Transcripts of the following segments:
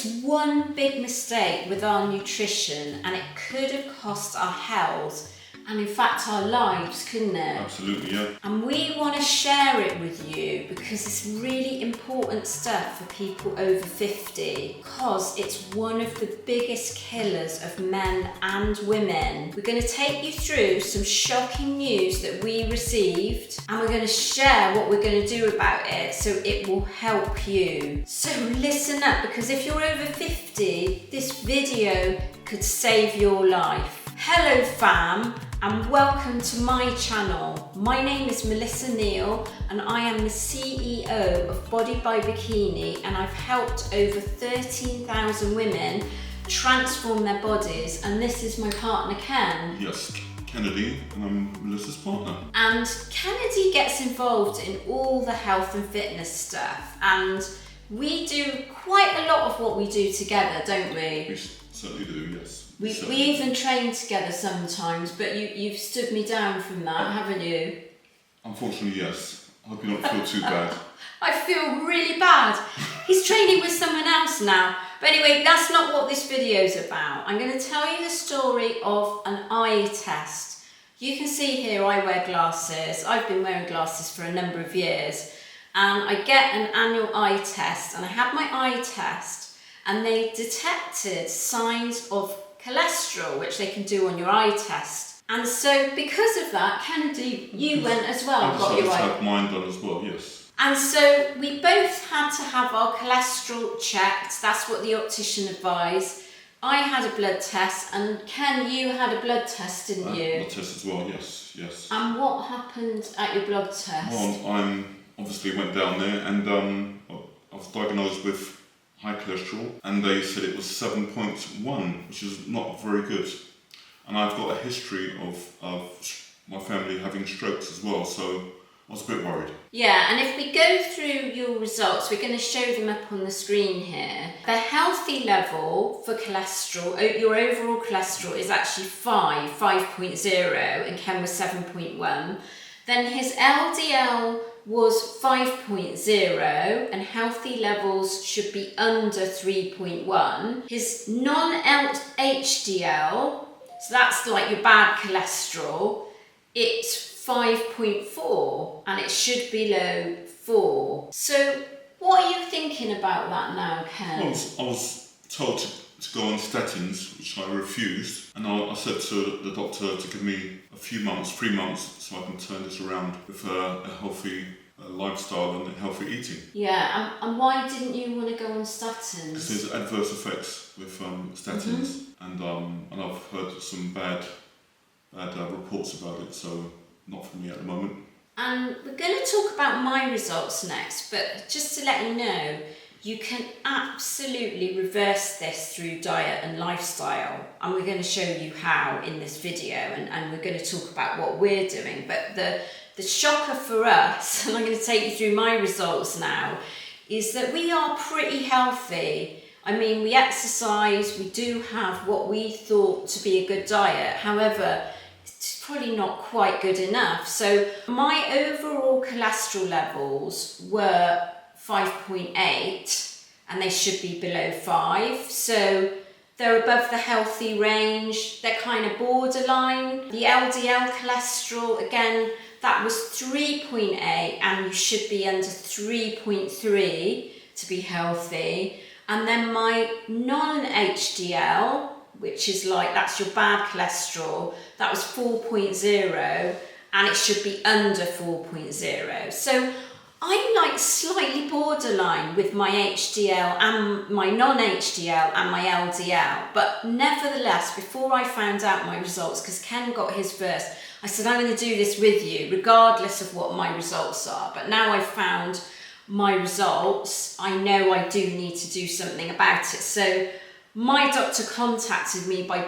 it's one big mistake with our nutrition, and it could have cost our health and in fact our lives, couldn't it? Absolutely, yeah. And we want to share it with you because it's really important stuff for people over 50, because it's one of the biggest killers of men and women. We're going to take you through some shocking news that we received, and we're going to share what we're going to do about it so it will help you. So listen up, because if you're over 50, this video could save your life. Hello fam, and welcome to my channel. My name is Melissa Neal and I am the CEO of Body by Bikini, and I've helped over 13,000 women transform their bodies, and this is my partner Ken. Yes, Kennedy, and I'm Melissa's partner. And Kennedy gets involved in all the health and fitness stuff, and we do quite a lot of what we do together, don't we? We certainly do, yes. We even train together sometimes, but you've stood me down from that, haven't you? Unfortunately, yes. I hope you don't feel too bad. I feel really bad. He's training with someone else now. But anyway, that's not what this video's about. I'm going to tell you the story of an eye test. You can see here I wear glasses. I've been wearing glasses for a number of years. And I get an annual eye test. And I had my eye test, and they detected signs of cholesterol, which they can do on your eye test. And so because of that, Kennedy, you went as well and got your eye. I had mine done as well, yes. And so we both had to have our cholesterol checked. That's what the optician advised. I had a blood test, and Ken, you had a blood test, didn't you? Blood test as well, yes. And what happened at your blood test? Well, I obviously went down there, and I was diagnosed with high cholesterol, and they said it was 7.1, which is not very good. And I've got a history of my family having strokes as well, so I was a bit worried. Yeah, and if we go through your results, we're going to show them up on the screen here. The healthy level for cholesterol, your overall cholesterol is actually 5.0, and Ken was 7.1. Then his LDL was 5.0, and healthy levels should be under 3.1. His non-HDL, so that's like your bad cholesterol, it's 5.4, and it should be below 4. So what are you thinking about that now, Ken? I was told to go on statins, which I refused, and I said to the doctor to give me a few months, 3 months, so I can turn this around with a healthy lifestyle and healthy eating. Yeah, and why didn't you want to go on statins? Because there's adverse effects with statins, and I've heard some bad reports about it, so not for me at the moment. And we're going to talk about my results next, but just to let you know, you can absolutely reverse this through diet and lifestyle, and we're going to show you how in this video, and we're going to talk about what we're doing. But the shocker for us, and I'm going to take you through my results now, is that we are pretty healthy. I mean, we exercise, we do have what we thought to be a good diet. However, it's probably not quite good enough. So my overall cholesterol levels were 5.8, and they should be below 5. So they're above the healthy range. They're kind of borderline. The LDL cholesterol, again, that was 3.8, and you should be under 3.3 to be healthy. And then my non-HDL, which is like, that's your bad cholesterol, that was 4.0, and it should be under 4.0. So I'm like slightly borderline with my HDL and my non-HDL and my LDL. But nevertheless, before I found out my results, because Ken got his first, I said, I'm going to do this with you, regardless of what my results are. But now I've found my results, I know I do need to do something about it. So my doctor contacted me by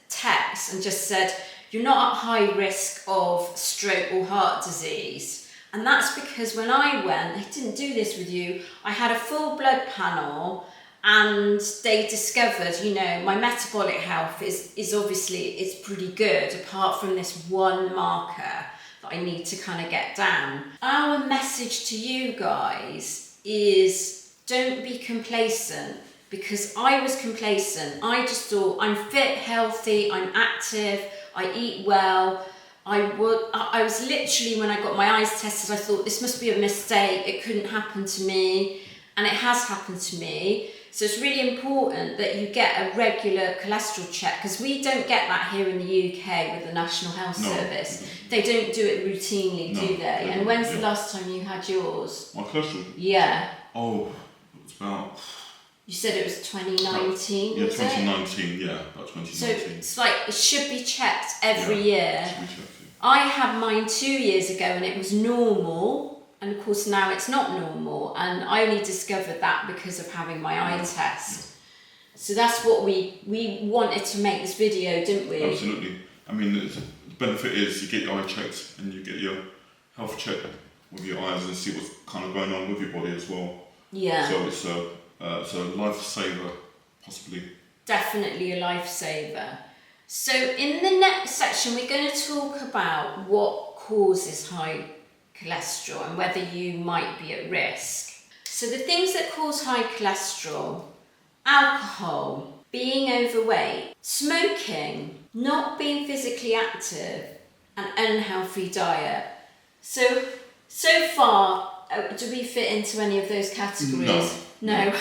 text and just said, you're not at high risk of stroke or heart disease. And that's because when I went, they didn't do this with you, I had a full blood panel, and they discovered, you know, my metabolic health is obviously, it's pretty good, apart from this one marker that I need to kind of get down. Our message to you guys is, don't be complacent. because I was complacent. I just thought, I'm fit, healthy, I'm active, I eat well. I was literally, when I got my eyes tested, I thought this must be a mistake, it couldn't happen to me, and it has happened to me. So it's really important that you get a regular cholesterol check, because we don't get that here in the UK with the National Health Service. They don't do it routinely, do they? And when's the last time you had yours? My cholesterol? Yeah. Oh, it's about... You said it was 2019, yeah, was 2019, yeah, about 2019. So it's like, it should be checked every year. Should be checked, yeah. I had mine 2 years ago and it was normal, and of course now it's not normal, and I only discovered that because of having my eye test. So that's what we wanted to make this video, didn't we? Absolutely. I mean, the benefit is you get your eye checked and you get your health check with your eyes and see what's kind of going on with your body as well. Yeah. So it's a lifesaver, possibly. Definitely a lifesaver. So in the next section, we're going to talk about what causes high cholesterol and whether you might be at risk. So the things that cause high cholesterol: alcohol, being overweight, smoking, not being physically active, and unhealthy diet. So far, do we fit into any of those categories? No.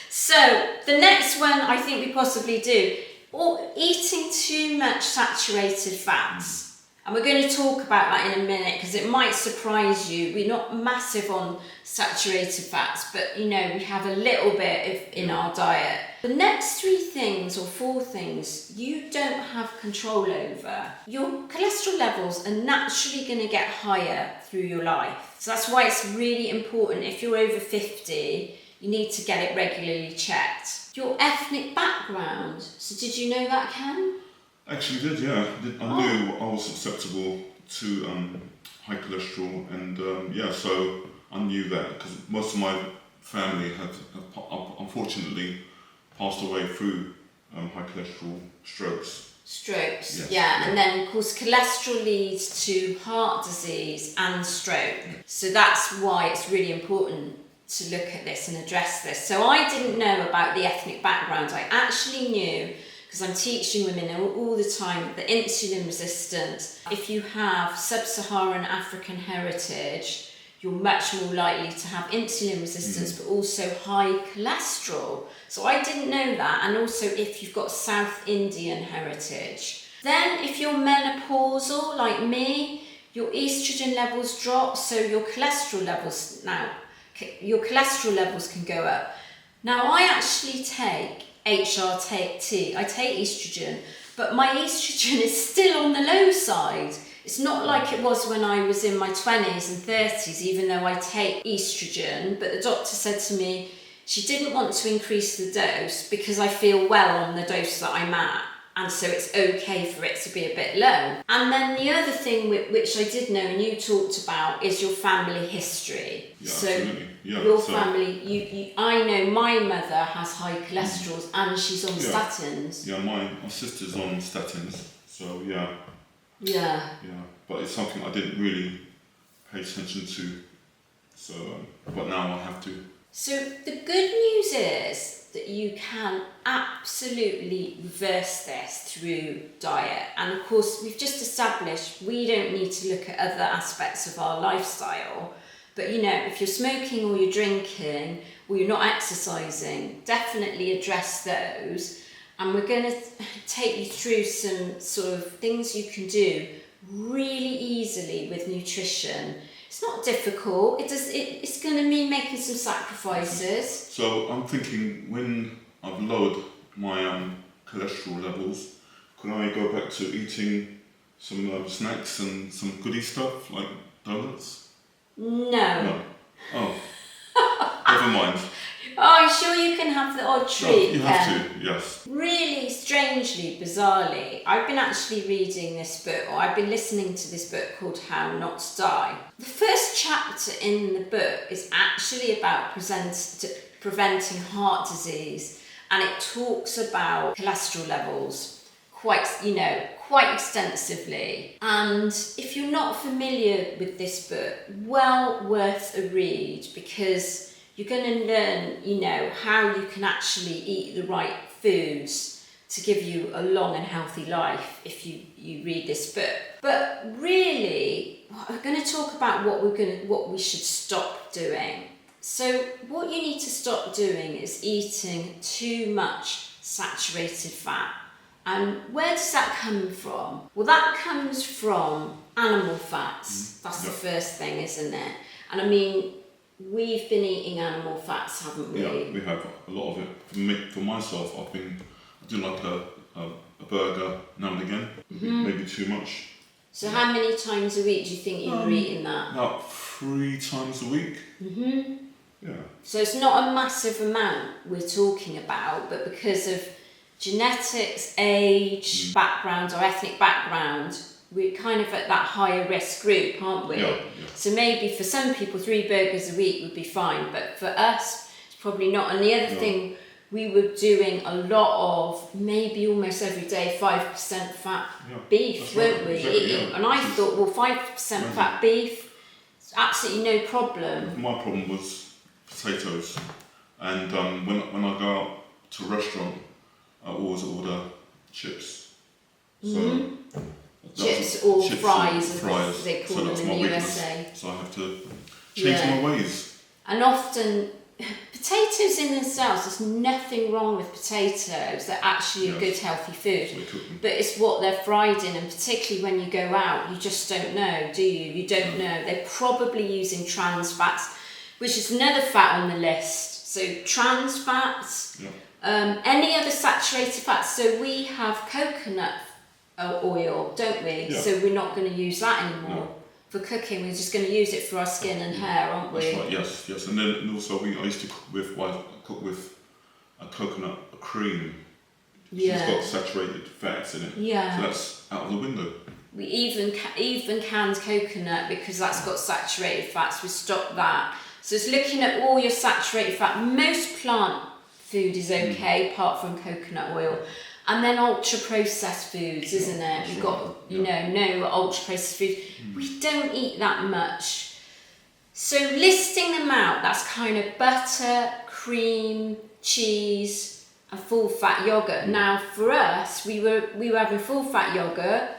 So the next one I think we possibly do, or eating too much saturated fats. And we're going to talk about that in a minute because it might surprise you. We're not massive on saturated fats, but you know, we have a little bit in our diet. The next 3 things or 4 things you don't have control over. Your cholesterol levels are naturally going to get higher through your life. So that's why it's really important, if you're over 50, you need to get it regularly checked. Your ethnic background. So did you know that, Ken? Actually did, yeah. I knew I was susceptible to high cholesterol, and so I knew that because most of my family have unfortunately passed away through high cholesterol strokes. Strokes, yes, yeah. And then of course cholesterol leads to heart disease and stroke. So that's why it's really important to look at this and address this. So I didn't know about the ethnic background. I actually knew, because I'm teaching women all the time, the insulin resistant. If you have sub-Saharan African heritage, you're much more likely to have insulin resistance, but also high cholesterol. So I didn't know that. And also if you've got South Indian heritage. Then if you're menopausal like me, your estrogen levels drop, so your cholesterol levels can go up. Now I actually take HRT, I take estrogen, but my estrogen is still on the low side. It's not like it was when I was in my 20s and 30s, even though I take estrogen, but the doctor said to me she didn't want to increase the dose because I feel well on the dose that I'm at, and so it's okay for it to be a bit low. And then the other thing which I did know and you talked about is your family history. Yeah, so absolutely. Yeah, your family, I know my mother has high cholesterol and she's on statins. Yeah, my sister's on statins, so yeah. Yeah. Yeah, but it's something I didn't really pay attention to, so, but now I have to. So the good news is that you can absolutely reverse this through diet. And of course, we've just established we don't need to look at other aspects of our lifestyle. But you know, if you're smoking or you're drinking or you're not exercising, definitely address those. And we're going to take you through some sort of things you can do really easily with nutrition. It's not difficult. It's going to mean making some sacrifices. So I'm thinking, when I've lowered my cholesterol levels, could I go back to eating some snacks and some goodie stuff like donuts? No. Oh, never mind. Oh, I'm sure you can have the odd treat. No, you have to, yes. Really strangely, bizarrely, I've been actually reading this book, or I've been listening to this book called How Not to Die. The first chapter in the book is actually about preventing heart disease, and it talks about cholesterol levels quite extensively. And if you're not familiar with this book, well worth a read, because you're going to learn, you know, how you can actually eat the right foods to give you a long and healthy life if you read this book. But really, we're going to talk about what we should stop doing. So what you need to stop doing is eating too much saturated fat. And where does that come from? Well, that comes from animal fats. That's the first thing, isn't it? And I mean, we've been eating animal fats, haven't we? Yeah, we have a lot of it. For myself, I do like a burger now and again, maybe too much. So how many times a week do you think you're eating that? About 3 times a week. Yeah. So it's not a massive amount we're talking about, but because of genetics, age, background or ethnic background, we're kind of at that higher risk group, aren't we? Yeah. So maybe for some people 3 burgers a week would be fine, but for us it's probably not. And the other thing we were doing a lot of, maybe almost every day, 5% fat beef, weren't we? Exactly, And I thought, well, 5% fat beef, it's absolutely no problem. My problem was potatoes, and when I go out to a restaurant, I always order chips. So Chips or fries, as they call them in the weakness. USA. So I have to change my ways. And often, potatoes in themselves, there's nothing wrong with potatoes. They're actually a good, healthy food. But it's what they're fried in, and particularly when you go out, you just don't know, do you? You don't know. They're probably using trans fats, which is another fat on the list. So trans fats, any other saturated fats. So we have coconut oil, don't we? Yeah. So we're not going to use that anymore for cooking. We're just going to use it for our skin and hair, aren't we? That's right. Yes. And then also I used to cook with a coconut cream. It's got saturated fats in it. Yeah. So that's out of the window. We even canned coconut, because that's got saturated fats. We stop that. So it's looking at all your saturated fat. Most plant food is okay, apart from coconut oil. And then ultra processed foods, isn't it? We've got, no ultra processed food. We don't eat that much. So listing them out, that's kind of butter, cream, cheese, and full fat yogurt. Now for us, we were having full fat yogurt,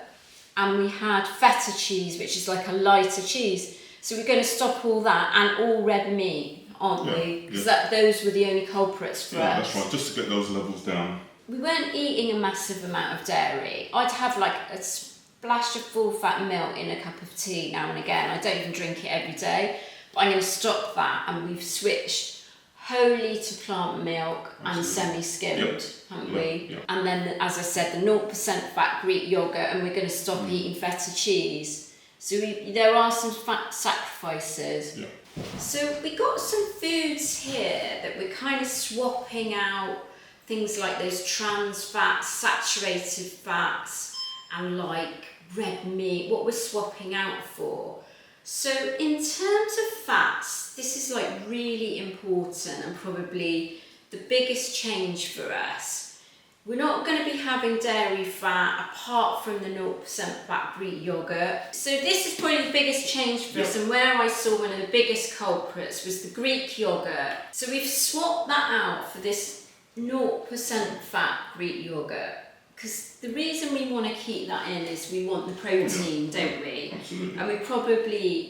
and we had feta cheese, which is like a lighter cheese. So we're going to stop all that and all red meat, aren't we? Because those were the only culprits for us. Yeah, that's right. Just to get those levels down. We weren't eating a massive amount of dairy. I'd have like a splash of full fat milk in a cup of tea now and again. I don't even drink it every day, but I'm going to stop that, and we've switched wholly to plant milk and semi-skimmed, haven't we? Yep. And then, as I said, the 0% fat Greek yogurt, and we're going to stop eating feta cheese. So there are some fat sacrifices. Yep. So we got some foods here that we're kind of swapping out. Things like those trans fats, saturated fats, and like red meat, what we're swapping out for. So in terms of fats, this is like really important and probably the biggest change for us. We're not going to be having dairy fat apart from the 0% fat Greek yogurt. So this is probably the biggest change for us, and where I saw one of the biggest culprits was the Greek yogurt. So we've swapped that out for this 0% fat Greek yogurt, because the reason we want to keep that in is we want the protein, don't we? Absolutely. And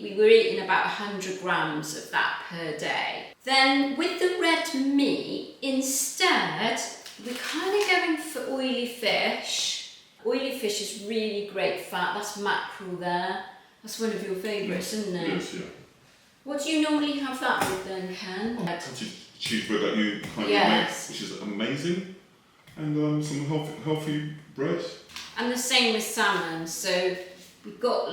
we were eating about 100 grams of that per day. Then with the red meat, instead, we're kind of going for oily fish. Oily fish is really great fat. That's mackerel there. That's one of your favourites, isn't it? Yes, yeah. What do you normally have that with then, Ken? Cheese bread that you kind of make, which is amazing, and some healthy bread. And the same with salmon. So we've got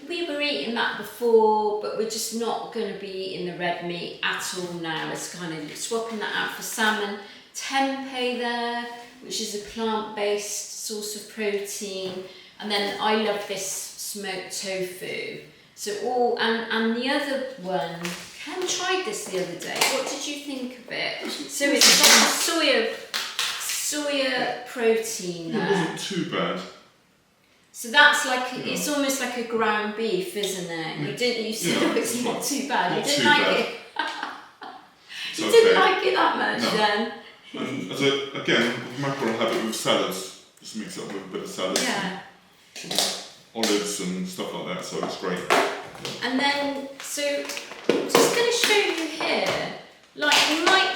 we were eating that before, but we're just not going to be eating the red meat at all now. It's kind of swapping that out for salmon. Tempeh there, which is a plant-based source of protein, and then I love this smoked tofu. So and the other one, Ken tried this the other day. What did you think of it? So it's like soya protein there. It wasn't too bad. So that's like it's almost like a ground beef, isn't it? You said it's not too bad. You didn't like it. It's You okay. didn't like it that much No. then? And again, with mackerel, I have it with salads. Just mix it up with a bit of salads. Yeah. And olives and stuff like that, so it's great. And then, so I'm just going to show you here, like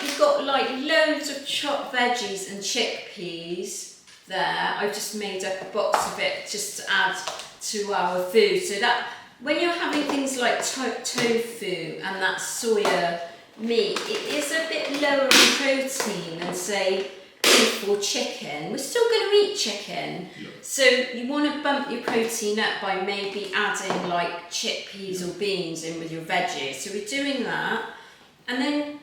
you've got like loads of chopped veggies and chickpeas there. I've just made up a box of it just to add to our food. So that when you're having things like tofu and that soya meat, it is a bit lower in protein than say beef or chicken. We're still going to eat chicken, so you want to bump your protein up by maybe adding like chickpeas or beans in with your veggies. So we're doing that, and then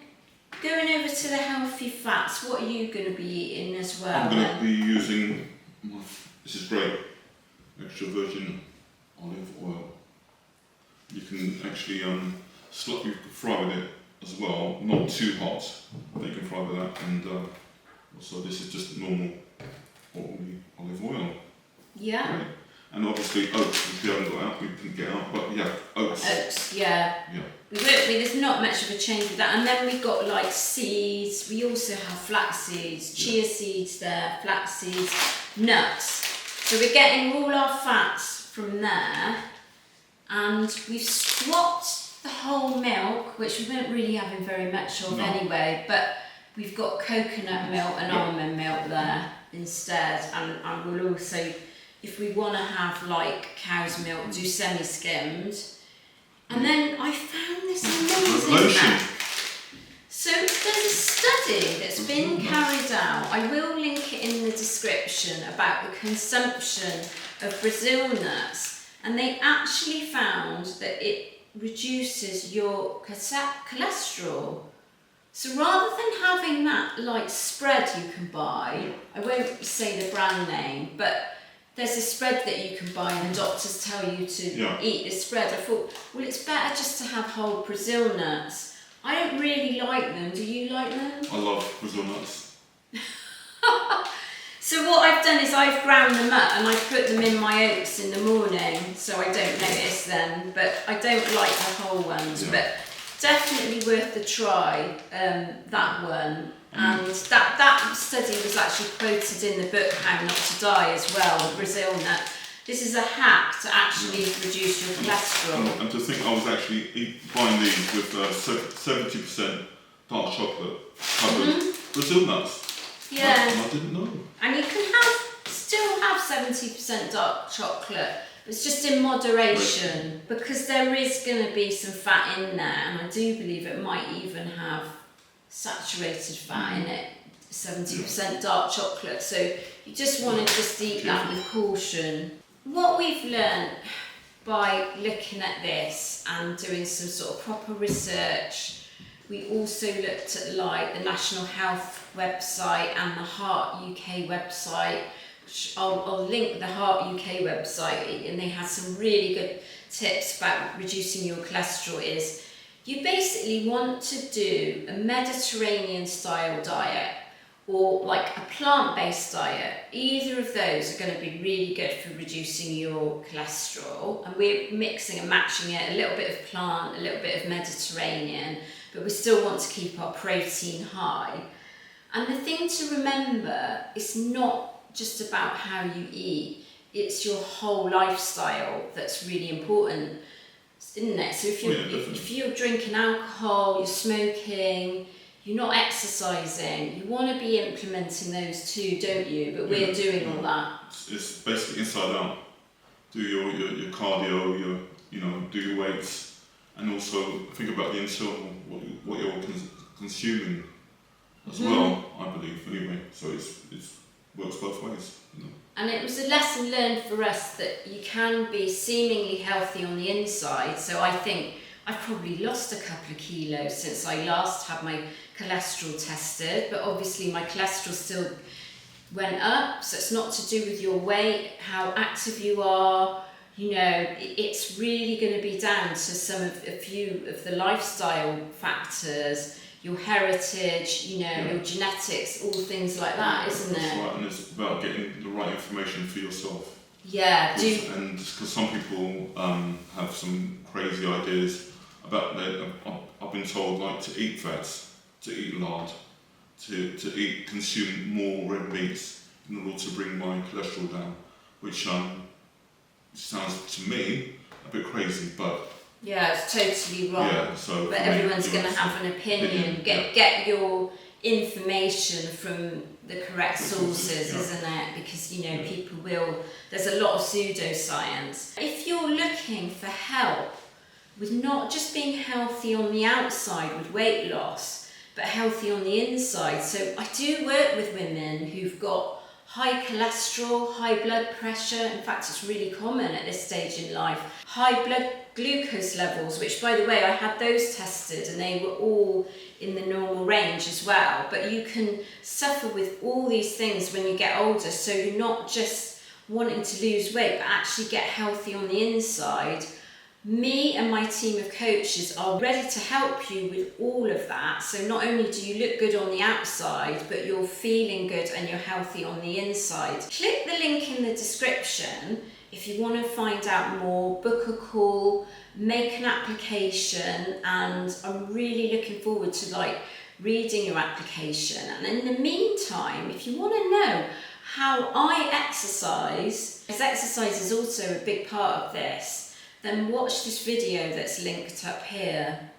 going over to the healthy fats. What are you going to be eating as well? I'm going to be using, this is great, extra virgin olive oil. You can actually you can fry with it as well, not too hot. You can fry with that, and also this is just normal olive oil. Yeah. Right. And obviously oats, which we haven't got out, we didn't get out, but yeah, oats. Oats, yeah. Yeah. There's not much of a change with that. And then we've got like seeds. We also have flax seeds, chia seeds there, flax seeds, nuts. So we're getting all our fats from there. And we've swapped the whole milk, which we weren't really having very much of anyway, but we've got coconut milk and almond milk there instead. And we'll also, if we want to have like cow's milk, do semi-skimmed. And then I found this amazing map. So there's a study that's been carried out. I will link it in the description about the consumption of Brazil nuts. And they actually found that it reduces your cholesterol. So rather than having that like spread you can buy, I won't say the brand name, but there's a spread that you can buy and the doctors tell you to eat this spread. I thought, well, it's better just to have whole Brazil nuts. I don't really like them. Do you like them? I love Brazil nuts. So what I've done is I've ground them up and I put them in my oats in the morning, so I don't notice them, but I don't like the whole ones, but definitely worth the try, that one. And that study was actually quoted in the book How Not to Die as well, the Brazil nut. This is a hack to actually reduce your cholesterol. And to think I was actually buying these with 70% dark chocolate covered Brazil nuts. Yeah. I didn't know. And you can still have 70% dark chocolate. It's just in moderation, because there is going to be some fat in there, and I do believe it might even have saturated fat in it, 70% dark chocolate. So you just want to just eat that with caution. What we've learned by looking at this and doing some sort of proper research, we also looked at like the National Health website and the Heart UK website. I'll link the Heart UK website, and they had some really good tips about reducing your cholesterol. Is you basically want to do a Mediterranean style diet or like a plant-based diet. Either of those are going to be really good for reducing your cholesterol, and we're mixing and matching it, a little bit of plant, a little bit of Mediterranean, but we still want to keep our protein high. And the thing to remember, it's not just about how you eat, it's your whole lifestyle that's really important, isn't it? So if you're drinking alcohol, you're smoking, you're not exercising, you want to be implementing those too, don't you? But we're doing all that. It's basically inside out. Do your cardio, do your weights, and also think about the internal, what you're consuming as well, I believe, anyway. So it works both ways. And it was a lesson learned for us that you can be seemingly healthy on the inside. So I think I've probably lost a couple of kilos since I last had my cholesterol tested, but obviously my cholesterol still went up. So it's not to do with your weight, how active you are. It's really going to be down to a few of the lifestyle factors, your heritage, your genetics, all things like that, isn't it? That's right, and it's about getting the right information for yourself. Yeah, and because some people have some crazy ideas about I've been told like to eat fats, to eat lard, to consume more red meats in order to bring my cholesterol down, which sounds to me a bit crazy, but yeah, it's totally wrong. yeah. So but everyone's going to have an opinion. Get your information from the correct sources, isn't it? Because you know people will. There's a lot of pseudoscience. If you're looking for help with not just being healthy on the outside with weight loss, but healthy on the inside. So I do work with women who've got high cholesterol, high blood pressure. In fact, it's really common at this stage in life. High blood glucose levels, which by the way, I had those tested and they were all in the normal range as well. But you can suffer with all these things when you get older. So you're not just wanting to lose weight, but actually get healthy on the inside. Me and my team of coaches are ready to help you with all of that. So not only do you look good on the outside, but you're feeling good and you're healthy on the inside. Click the link in the description if you want to find out more, book a call, make an application, and I'm really looking forward to reading your application. And in the meantime, if you want to know how I exercise, because exercise is also a big part of this, then watch this video that's linked up here.